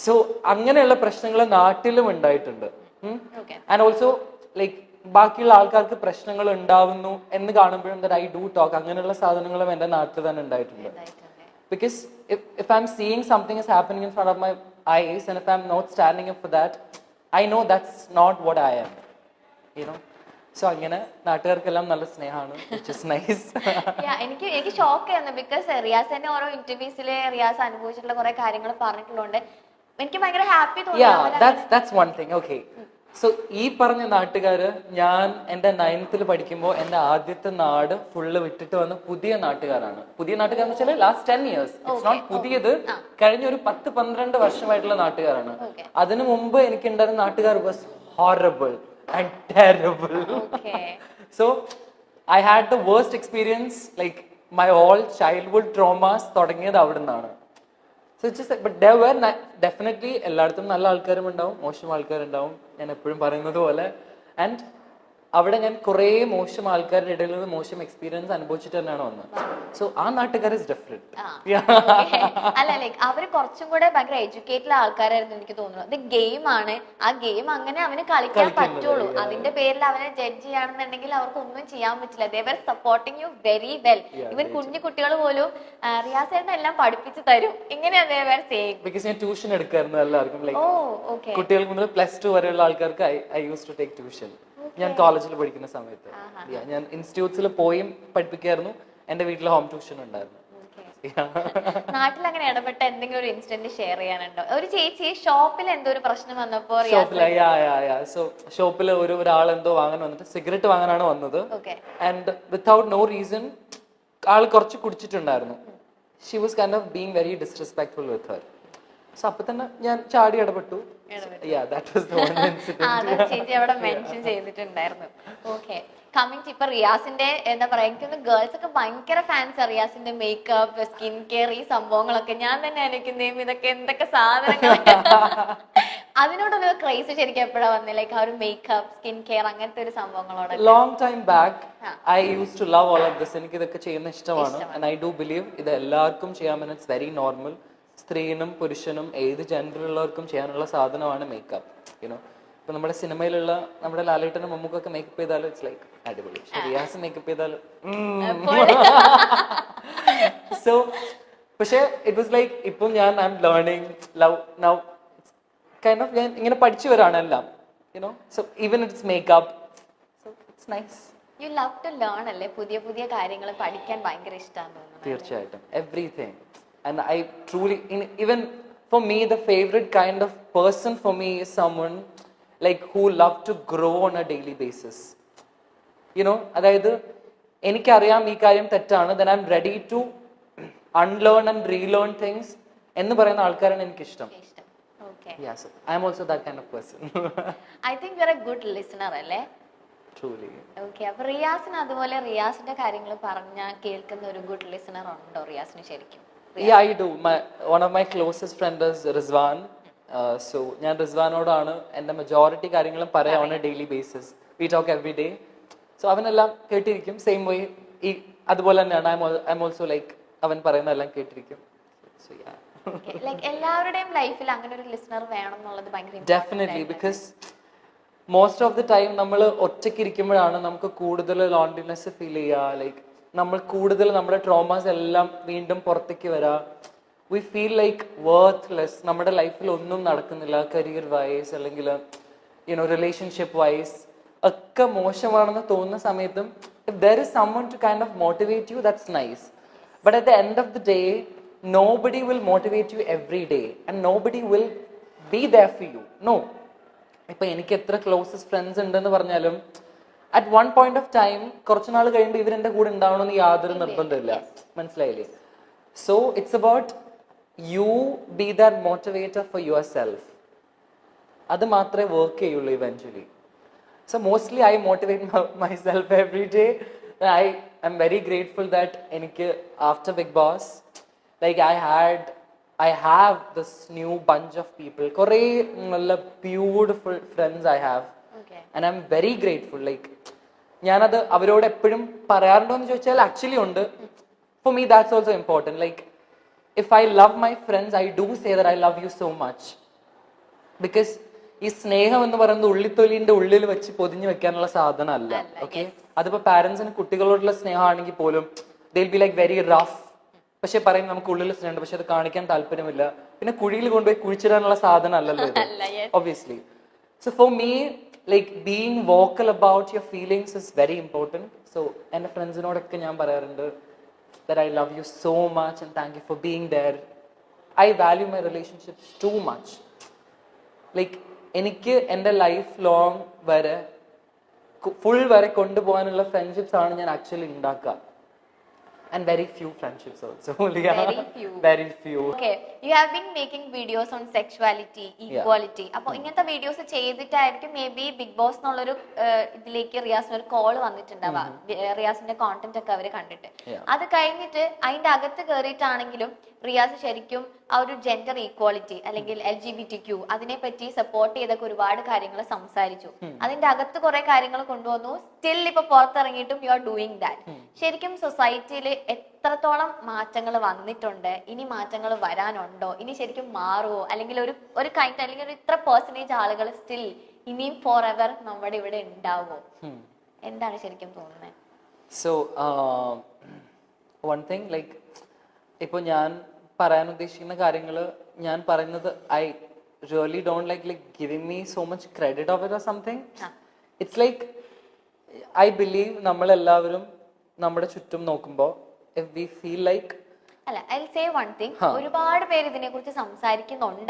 So അങ്ങനെയുള്ള പ്രശ്നങ്ങൾ നാട്ടിലും ഉണ്ടായിട്ടുണ്ട്. ആൻഡ് ഓൾസോ ലൈക്ക് ബാക്കിയുള്ള ആൾക്കാർക്ക് പ്രശ്നങ്ങൾ ഉണ്ടാവുന്നു എന്ന് കാണുമ്പോഴും ഐ ഡു ടോക്ക്. അങ്ങനെയുള്ള സാധനങ്ങളും എന്റെ നാട്ടിൽ തന്നെ ഉണ്ടായിട്ടുണ്ട്. Because if I'm seeing something is happening in front of my eyes and if I'm not standing up for that, I know that's not what I am, you know. So അങ്ങനെ നാട്ടുകാർക്കെല്ലാം നല്ല സ്നേഹമാണ്, which is nice. എനിക്ക് shock ആയിരുന്നു. Because Riyas തന്നെ ഓരോ ഇന്റർവ്യൂസിൽ റിയാസ് അനുഭവിച്ചിട്ടുള്ള കുറെ കാര്യങ്ങൾ പറഞ്ഞിട്ടുള്ളതുകൊണ്ട് എനിക്ക് ഭയങ്കര ഹാപ്പി തോന്നി. That's one thing. Okay. So ഈ പറഞ്ഞ നാട്ടുകാര്, ഞാൻ എന്റെ 9th പഠിക്കുമ്പോൾ എന്റെ ആദ്യത്തെ നാട് ഫുള്ള് വിട്ടിട്ട് വന്ന പുതിയ നാട്ടുകാരാണ്. പുതിയ നാട്ടുകാരെന്ന് വെച്ചാൽ ലാസ്റ്റ് 10 years. ഇറ്റ്സ് നോട്ട് പുതിയത്, കഴിഞ്ഞ ഒരു 10-12 വർഷമായിട്ടുള്ള നാട്ടുകാരാണ്. അതിനു മുമ്പ് എനിക്ക് ഉണ്ടായിരുന്ന നാട്ടുകാർ was horrible and terrible. So I had the worst experience, like my all childhood traumas തുടങ്ങിയത് അവിടെ നിന്നാണ്. So it's just but there were definitely എല്ലായിടത്തും നല്ല ആൾക്കാരും ഉണ്ടാവും, മോശം ആൾക്കാരുണ്ടാവും, ഞാൻ എപ്പോഴും പറയുന്നത് പോലെ. ആൻഡ് അവിടെ ഞാൻ കുറേ മോശം ആൾക്കാരുടെ ഇടയിൽ നിന്ന് മോശം എക്സ്പീരിയൻസ് അനുഭവിച്ചിട്ട് തന്നെയാണ് വന്നത്. സോ ആ നാട്ടുകാർ ഇസ് ഡിഫറെന്റ്. അല്ല ലൈക്ക് അവര് കുറച്ചും കൂടെ ഭയങ്കര എഡ്യൂക്കേറ്റഡ് ആൾക്കാരായിരുന്നു എനിക്ക് തോന്നുന്നു. അത് ഗെയിം ആണ്, ആ ഗെയിം അങ്ങനെ അവന് കളിക്കാൻ പറ്റുള്ളൂ. അതിന്റെ പേരിൽ അവനെ ജഡ്ജ് ചെയ്യുകയാണെന്നുണ്ടെങ്കിൽ അവർക്ക് ഒന്നും ചെയ്യാൻ പറ്റില്ല. They were supporting you very well. Even കുഞ്ഞു കുട്ടികൾ പോലും റിയാസേട്ടൻ എല്ലാം പഠിപ്പിച്ചു തരും. ഇങ്ങനെയാണ് ദേ വർ സേയിങ്. ബിക്കോസ് ഞാൻ ട്യൂഷൻ എടുക്കായിരുന്നു എല്ലാവർക്കും, ലൈക്ക് കുട്ടികൾക്ക് മുതൽ +2 വരെയുള്ള ആൾക്കാർക്ക് I use to take tuition. ഞാൻ കോളേജിൽ പഠിക്കുന്ന സമയത്ത് ഞാൻ ഇൻസ്റ്റിറ്റ്യൂട്ട്സിൽ പോയി പഠിപ്പിക്കായിരുന്നു. എന്റെ വീട്ടിൽ ഹോം ട്യൂഷൻ ഉണ്ടായിരുന്നു. നാട്ടിൽ അങ്ങനെ ഇടപെട്ട എന്തെങ്കിലും ഒരു ഇൻസിഡന്റ് ഷെയർ ചെയ്യാനുണ്ടോ? ഒരു ചേച്ചി ഷോപ്പിൽ എന്തോ ഒരു പ്രശ്നം വന്നപ്പോ ഷോപ്പിൽ ഒരാൾ എന്തോ വാങ്ങാൻ വന്നിട്ട് സിഗരറ്റ് വാങ്ങാനാണ് വന്നത്. ആൻഡ് വിത്തൗട്ട് നോ റീസൺ ആൾ കുറച്ച് കുടിച്ചിട്ടുണ്ടായിരുന്നു. She was kind of being very disrespectful with her. So അപ്പൊ തന്നെ ഞാൻ ചാടി ഇടപെട്ടു. ചേച്ചി അവിടെ മെൻഷൻ ചെയ്തിട്ടുണ്ടായിരുന്നു. ഓക്കെ, കമ്മിങ് ടു ഇപ്പൊ റിയാസിന്റെ എന്താ പറയാ, എനിക്കൊന്ന് ഗേൾസ് ഒക്കെ ഭയങ്കര ഫാൻസ് റിയാസിന്റെ മേക്കപ്പ്, സ്കിൻ കെയർ, ഈ സംഭവങ്ങളൊക്കെ. ഞാൻ തന്നെ ആലോചിക്കുന്നേം ഇതൊക്കെ എന്തൊക്കെ സാധനങ്ങൾ. അതിനോടൊരു ക്രൈസ് ശരിക്കും എപ്പോഴാ വന്നേ? ലൈക്ക് ആ ഒരു മേക്കപ്പ്, സ്കിൻ കെയർ, അങ്ങനത്തെ ഒരു സംഭവങ്ങളോട്? Long time back I use to love all of this. എനിക്ക് ഇതൊക്കെ ചെയ്യുന്ന ഇഷ്ടമാണ്. ആൻഡ് ഐ ഡു ബിലീവ് ഇത് എല്ലാവർക്കും ചെയ്യാൻ, ഇറ്റ്സ് വെരി നോർമൽ. സ്ത്രീനും പുരുഷനും ഏത് ജെൻഡറിലുള്ളവർക്കും ചെയ്യാനുള്ള സാധനമാണ് മേക്കപ്പ്. യുനോ, ഇപ്പൊ നമ്മുടെ സിനിമയിലുള്ള നമ്മുടെ ലാലേട്ടനും മമ്മൂക്കൊക്കെ മേക്കപ്പ് ചെയ്താലും ഇറ്റ്സ് ലൈക്ക് അടിപൊളി. റിയാസ് മേക്കപ്പ് ചെയ്താലും സോ പക്ഷെ ഇറ്റ് വാസ് ലൈക്ക് ഇപ്പം ഞാൻ I'm learning love now kind of. ഞാൻ ഇങ്ങനെ പഠിച്ചു വരാണ് എല്ലാം, you know. So even it's makeup, so it's nice. You love to learn അല്ലേ? പുതിയ പുതിയ കാര്യങ്ങൾ പഠിക്കാൻ ഭയങ്കര ഇഷ്ടമാണെന്ന് തോന്നുന്നു. തീർച്ചയായിട്ടും, everything. And I truly, even for me, the favorite kind of person for me is someone like who love to grow on a daily basis. You know, അതായത് എനിക്കറിയാം ഈ കാര്യം തെറ്റാണ്, then I'm ready to unlearn and relearn things എന്ന് പറയുന്ന ആൾക്കാരാണ് എനിക്കിഷ്ടം. Yes, I am also that kind of person. I think you're a good listener അല്ലേ? Truly. Okay, അപ്പോൾ റിയാസിന് അതുപോലെ റിയാസിന്റെ കാര്യങ്ങൾ പറഞ്ഞാൽ കേൾക്കുന്ന ഒരു ഗുഡ് ലിസണർ ഉണ്ടോ റിയാസിന് ശരിക്കും? Yeah, I do. One of my closest friends is Rizwan. So ഞാൻ റിസ്വാനോടാണ് എൻ്റെ മെജോറിറ്റി കാര്യങ്ങളും പറയാം on a daily basis. We talk every day. So അവനെല്ലാം കേട്ടിരിക്കും. സെയിം വേ ഈ അതുപോലെ തന്നെയാണ്. I'm also like അവൻ പറയുന്നതെല്ലാം കേട്ടിരിക്കും. So yeah. Like എല്ലാവരുടെയും ലൈഫിൽ അങ്ങനെ ഒരു ലിസണർ വേണം എന്നുള്ളത് ഭയങ്കര Definitely, because most of the time നമ്മൾ ഒറ്റയ്ക്ക് ഇരിക്കുമ്പോഴാണ് നമുക്ക് കൂടുതൽ ലോൺലിനെസ് ഫീൽ ചെയ്യുക. ലൈക്ക് നമ്മൾ കൂടുതൽ നമ്മുടെ ട്രോമാസ് എല്ലാം വീണ്ടും പുറത്തേക്ക് വരാം. We feel like worthless. നമ്മുടെ ലൈഫിൽ ഒന്നും നടക്കുന്നില്ല, കരിയർ വൈസ് അല്ലെങ്കിൽ യുനോ റിലേഷൻഷിപ്പ് വൈസ് ഒക്കെ മോശമാണെന്ന് തോന്നുന്ന സമയത്തും if there is someone to kind of motivate you, that's nice. But at the end of the day, nobody will motivate you every day and nobody will be there for you. No. ഇപ്പൊ എനിക്ക് എത്ര closest friends ഉണ്ടെന്ന് പറഞ്ഞാലും at one point of time കുറച്ച് നാൾ കഴിയുമ്പോൾ ഇവരെന്റെ കൂടെ ഉണ്ടാവണമെന്ന് യാതൊരു നിർബന്ധമില്ല. മനസ്സിലായില്ലേ? So it's about you be that motivator for your self. അത് മാത്രമേ വർക്ക് ചെയ്യുള്ളൂ eventually. So mostly I motivate my self every day. I'm very grateful that എനിക്ക് after Bigg Boss like I have this new bunch of people. കുറേ നല്ല beautiful friends I have. And I'm very grateful. Like ഞാനത് അവരോട് എപ്പോഴും പറയാറുണ്ടോ എന്ന് ചോദിച്ചാൽ actually ഉണ്ട്. For me that's also important. Like if I love my friends, I do say that I love you so much. Because ഈ സ്നേഹം എന്ന് പറയുന്നത് ഉള്ളിത്തൊലിന്റെ ഉള്ളിൽ വെച്ച് പൊതിഞ്ഞു വെക്കാനുള്ള സാധനം അല്ല. ഓക്കെ, അതിപ്പോ പാരന്റ്സിന് കുട്ടികളോടുള്ള സ്നേഹമാണെങ്കിൽ പോലും ദിൽ ബി ലൈക്ക് വെരി റഫ്. പക്ഷെ പറയും നമുക്ക് ഉള്ളിൽ സ്നേഹമുണ്ട്, പക്ഷെ അത് കാണിക്കാൻ താല്പര്യമില്ല. പിന്നെ കുഴിയിൽ കൊണ്ടുപോയി കുഴിച്ചിടാനുള്ള സാധനം അല്ലല്ലോ ഇത്, obviously. So for me like being vocal about your feelings is very important. So എൻ്റെ ഫ്രണ്ട്സിനോടൊക്കെ ഞാൻ പറയാറുണ്ട് that I love you so much and thank you for being there. I value my relationships too much. Like എനിക്ക് എൻ്റെ life long വരെ full വരെ കൊണ്ടുപോകാനുള്ള friendships ആണ് ഞാൻ ആക്ച്വലി ഉണ്ടാക്കുക. And very few friendships also. Very few. Okay, you have been making videos on sexuality, equality. അപ്പോൾ ഇങ്ങനത്തെ വീഡിയോസ് ചെയ്തിട്ടായിരിക്കും മേ ബി ബിഗ് ബോസ് എന്നുള്ളൊരു ഇതിലേക്ക് റിയാസിന് ഒരു കോൾ വന്നിട്ടുണ്ടാവുക. റിയാസിന്റെ കോണ്ടന്റ് ഒക്കെ അവര് കണ്ടിട്ട് അത് കഴിഞ്ഞിട്ട് അതിന്റെ അകത്ത് കയറിയിട്ടാണെങ്കിലും റിയാസ് ശരിക്കും ആ ഒരു ജെൻഡർ ഈക്വാലിറ്റി അല്ലെങ്കിൽ LGBTQ അതിനെ പറ്റി സപ്പോർട്ട് ചെയ്തൊക്കെ ഒരുപാട് കാര്യങ്ങൾ സംസാരിച്ചു. അതിന്റെ അകത്ത് കുറെ കാര്യങ്ങൾ കൊണ്ടുവന്നു. സ്റ്റിൽ ഇപ്പൊ പുറത്തിറങ്ങിയിട്ടും യു ആർ ഡൂയിങ് ദാറ്റ്. ശരിക്കും സൊസൈറ്റിയിൽ എത്രത്തോളം മാറ്റങ്ങൾ വന്നിട്ടുണ്ട്, ഇനി മാറ്റങ്ങൾ വരാനുണ്ടോ, ഇനി ശരിക്കും മാറുമോ, അല്ലെങ്കിൽ ഒരു കൈൻഡ് അല്ലെങ്കിൽ ഒരു ഇത്ര പെർസെന്റേജ് ആളുകൾ സ്റ്റിൽ ഇനിയും ഫോർ എവർ നമ്മുടെ ഇവിടെ ഉണ്ടാവോ? എന്താണ് ശരിക്കും തോന്നുന്നത്? സോ വൺ തിങ് ലൈക്ക് ഇപ്പൊ ഞാൻ പറയാൻ ഉദ്ദേശിക്കുന്ന കാര്യങ്ങൾ ഞാൻ പറയുന്നത് I really don't like giving me so much credit of it or something. It's like I believe നമ്മളെല്ലാവരും നമ്മുടെ ചുറ്റും നോക്കുമ്പോൾ ഇഫ് വി ഫീൽ ലൈക്ക് അല്ല ഐ സേ വൺ തിങ്, ഒരുപാട് പേര് ഇതിനെ കുറിച്ച് സംസാരിക്കുന്നുണ്ട്.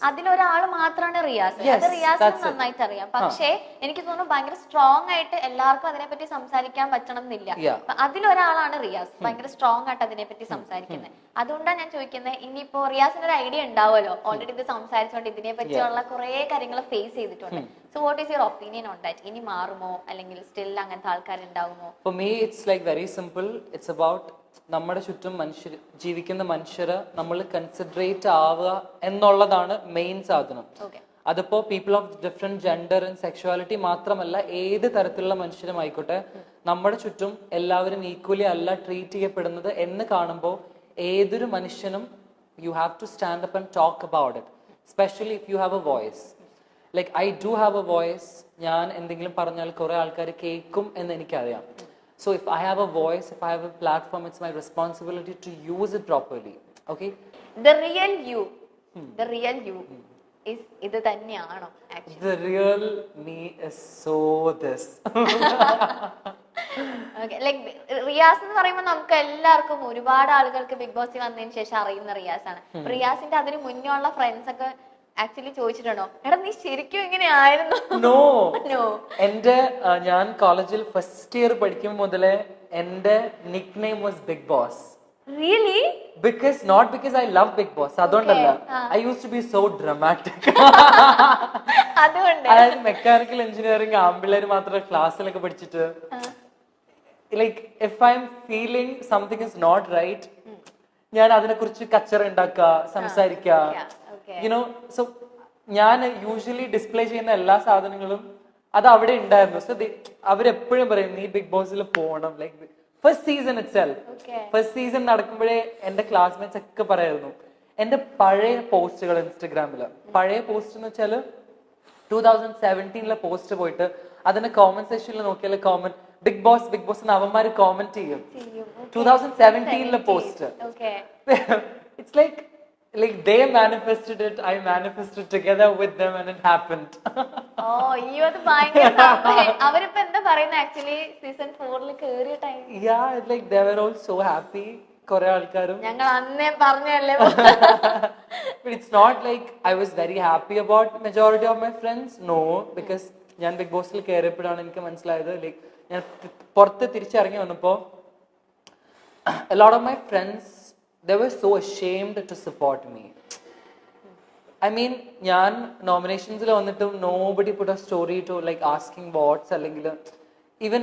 അതിലൊരാൾ മാത്രമാണ് റിയാസ്. അത് റിയാസിന് നന്നായിട്ട് അറിയാം. പക്ഷേ എനിക്ക് തോന്നുന്നു ഭയങ്കര സ്ട്രോങ് ആയിട്ട് എല്ലാവർക്കും അതിനെപ്പറ്റി സംസാരിക്കാൻ പറ്റണം എന്നില്ല. അതിലൊരാളാണ് റിയാസ്, ഭയങ്കര സ്ട്രോങ് ആയിട്ട് അതിനെപ്പറ്റി സംസാരിക്കുന്നത്. അതുകൊണ്ടാണ് ഞാൻ ചോദിക്കുന്നത്, ഇനിയിപ്പോ റിയാസിന് ഒരു ഐഡിയ ഉണ്ടാവുമല്ലോ, ഓൾറെഡി ഇത് സംസാരിച്ചുകൊണ്ട് ഇതിനെ പറ്റിയുള്ള കുറെ കാര്യങ്ങൾ ഫേസ് ചെയ്തിട്ടുണ്ട്. So what is your opinion on that? ഇനി മാറുമോ അല്ലെങ്കിൽ സ്റ്റിൽ അങ്ങനത്തെ ആൾക്കാരുണ്ടാവുമോ? For me it's like very simple. It's about നമ്മുടെ ചുറ്റും ജീവിക്കുന്ന മനുഷ്യരെ നമ്മൾ കൺസിഡറേറ്റ് ആവുക എന്നുള്ളതാണ് മെയിൻ സാധനം. അതിപ്പോ people of different gender and sexuality മാത്രമല്ല, ഏത് തരത്തിലുള്ള മനുഷ്യരും ആയിക്കോട്ടെ, നമ്മുടെ ചുറ്റും എല്ലാവരും ഈക്വലി അല്ല ട്രീറ്റ് ചെയ്യപ്പെടുന്നത് എന്ന് കാണുമ്പോൾ ഏതൊരു മനുഷ്യനും you have to stand up and talk about it, specially if you have a voice. Like I do have a voice. ഞാൻ എന്തെങ്കിലും പറഞ്ഞാൽ കുറെ ആൾക്കാർ കേൾക്കും എന്ന് എനിക്കറിയാം. So if I have a voice, if I have a platform, it's my responsibility to use it properly. Okay? The real you is ഇത് തന്നെയാണോ actually? The real me is so this. Okay, like Riyas എന്ന് പറയുമ്പോൾ നമുക്ക് എല്ലാവർക്കും ഒരുപാട് ആളുകൾക്ക് big ബോസിൽ വന്നതിന് ശേഷം അറിയുന്ന റിയാസ് ആണ്. റിയാസിന്റെ അതിന് മുന്നേ ഉള്ള ഫ്രണ്ട്സ് ഒക്കെ ആക്ച്വലി ചോദിച്ചിട്ടുണ്ടോ, എടാ നീ ശരിക്കും ഇങ്ങനെയായിരുന്നു? നോ. എന്റെ ഞാൻ കോളേജിൽ ഫസ്റ്റ് ഇയർ പഠിക്കും മുതലേ എന്റെ nick name was Bigg Boss. Really? Because not because I love Bigg Boss, അതുകൊണ്ടല്ല. I use to be so dramatic. അതുകൊണ്ട് അതായത് മെക്കാനിക്കൽ എഞ്ചിനീയറിംഗ് ആമ്പിള്ളേര് മാത്രം ക്ലാസ്സിലൊക്കെ പഠിച്ചിട്ട് like if I'm feeling something is not right, ഞാൻ അതിനെ കുറിച്ച് കച്ചറ ഉണ്ടാക്കുക, സംസാരിക്കുക. യുനോ, സോ ഞാൻ യൂഷ്വലി ഡിസ്പ്ലേ ചെയ്യുന്ന എല്ലാ സാധനങ്ങളും അത് അവിടെ ഉണ്ടായിരുന്നു. സോ അവരെപ്പോഴും പറയും നീ ബിഗ് ബോസിൽ പോകണം. Like first season itself, first season നടക്കുമ്പോഴേ എന്റെ ക്ലാസ്മേറ്റ്സ് ഒക്കെ പറയായിരുന്നു എന്റെ പഴയ പോസ്റ്റുകൾ ഇൻസ്റ്റഗ്രാമില്. പഴയ പോസ്റ്റ് എന്ന് വെച്ചാല് 2017 പോസ്റ്റ് പോയിട്ട് അതിന്റെ കോമന്റ് സെക്ഷനിൽ നോക്കിയാൽ കോമന്റ് ബിഗ് ബോസ് എന്ന് അവന്മാര് കോമന്റ് ചെയ്യും. 2017 post. It's like they manifested it, I manifested together with them and it happened. Oh, you are the ഭയങ്കര അവരിപ്പോ എന്താ പറയുന്നത് ആക്ച്വലി സീസൺ 4 കേറിയ time? Yeah, like they were all so happy. കുറെ ആൾക്കാരും ഞങ്ങൾ അന്നേ പറഞ്ഞല്ലേ. But it's not like I was very happy about majority of my friends. No, because ഞാൻ ബിഗ് ബോസിൽ കയറിയപ്പോഴാണ് എനിക്ക് മനസ്സിലായത്, ലൈക്ക് ഞാൻ പുറത്ത് തിരിച്ചിറങ്ങി വന്നപ്പോ a lot of my friends, they were so ashamed to support me. I mean, ഞാൻ നോമിനേഷൻസിൽ വന്നിട്ടും nobody put a story to like asking votes അല്ലെങ്കിൽ ഈവൻ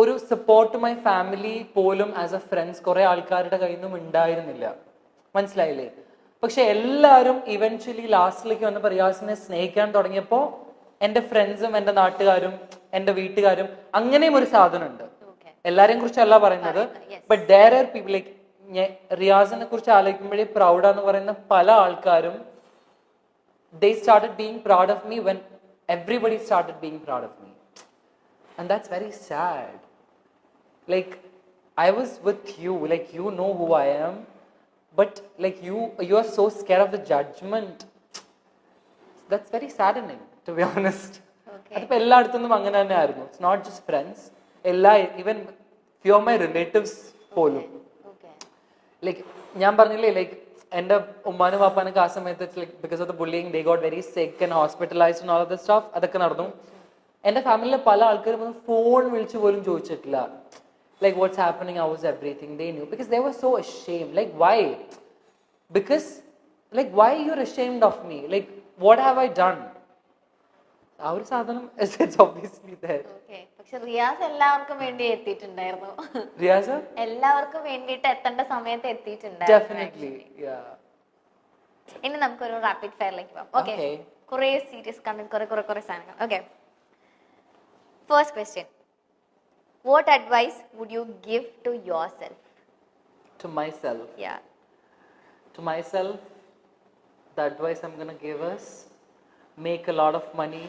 ഒരു സപ്പോർട്ട് മൈ ഫാമിലി പോലും ആസ് എ ഫ്രണ്ട്സ് കുറെ ആൾക്കാരുടെ കയ്യിൽ നിന്നും ഉണ്ടായിരുന്നില്ല. മനസ്സിലായില്ലേ? പക്ഷെ എല്ലാവരും ഇവൻച്വലി ലാസ്റ്റിലേക്ക് വന്ന് റിയാസിനെ സ്നേഹിക്കാൻ തുടങ്ങിയപ്പോ എന്റെ ഫ്രണ്ട്സും എന്റെ നാട്ടുകാരും എന്റെ വീട്ടുകാരും അങ്ങനെയും ഒരു സാധനം ഉണ്ട്. എല്ലാരെയും കുറിച്ചല്ല പറയുന്നത്, but there are people like റിയാസിനെ കുറിച്ച് ആലോചിക്കുമ്പോഴേ പ്രൗഡാന്ന് പറയുന്ന പല ആൾക്കാരും they started being proud of me when everybody started being proud of me. And that's very sad. Like, I was with you, like, you know who I am, but like, you are so scared of the judgment. That's very saddening, to be honest. Okay. അതിപ്പോൾ എല്ലായിടത്തുനിന്നും അങ്ങനെ തന്നെ ആയിരുന്നു. It's not just friends. Even few of my relatives പോലും. Okay. Like, ഞാൻ പറഞ്ഞില്ലേ, like, എൻ്റെ ഉമ്മാനും വാപ്പാനൊക്കെ ആ സമയത്ത് like because of the bullying they got very sick and hospitalized and all of this stuff. അതൊക്കെ നടന്നു. എൻ്റെ ഫാമിലിയിലെ പല ആൾക്കാരും ഫോൺ വിളിച്ച് പോലും ചോദിച്ചിട്ടില്ല. Like, what's happening, how was everything, they knew because they were so ashamed. Like, why? Because, like, why you're ashamed of me? Like, what have I done? ആ ഒരു സാധനം it's obviously there. Okay. പക്ഷെ റിയാസ് എല്ലാവർക്കും വേണ്ടി എത്തിയിട്ടുണ്ടായിരുന്നു. റിയാസ്? എല്ലാവർക്കും വേണ്ടിയിട്ട് എത്തേണ്ട സമയത്ത് എത്തിയിട്ടുണ്ടായിരുന്നു. Definitely, yeah. ഇനി നമുക്കൊരു റാപ്പിഡ് ഫയറിലേക്ക് പോകാം. ഓക്കെ. Okay. കുറേ സീരിയസ് കണ്ടന്റ് കുറേ സാധനങ്ങൾ. Okay. First question. What advice would you give to yourself? To myself. Yeah. To myself, the advice I'm going to give is make a lot of money,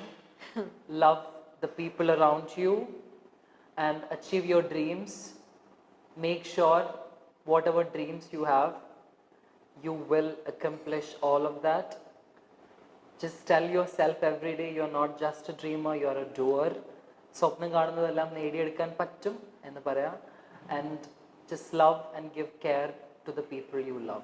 love the people around you, and achieve your dreams. Make sure whatever dreams you have, you will accomplish all of that. Just tell yourself every day you're not just a dreamer, you're a doer. സ്വപ്നം കാണുന്നതെല്ലാം നേടിയെടുക്കാൻ പറ്റും എന്ന് പറയാം. And just love and give care to the people you love.